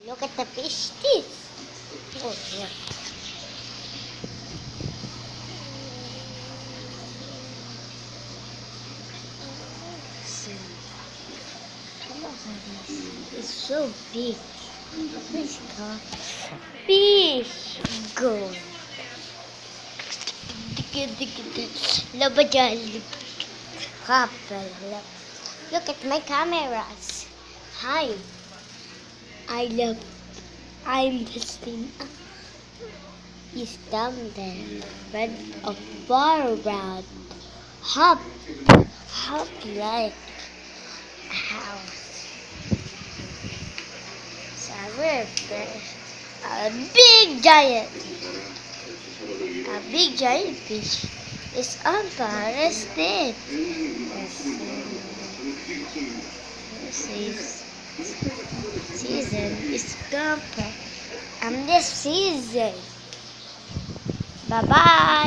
Look at the fish teeth. Oh, yeah. See. Look at this. It's so big. Fish go. Fish go. Look at my cameras. Hi. I'm listening. He's down there. Red of bar around. Hop like a house. So a big giant fish is unforested. This season is gone. This season. Bye bye.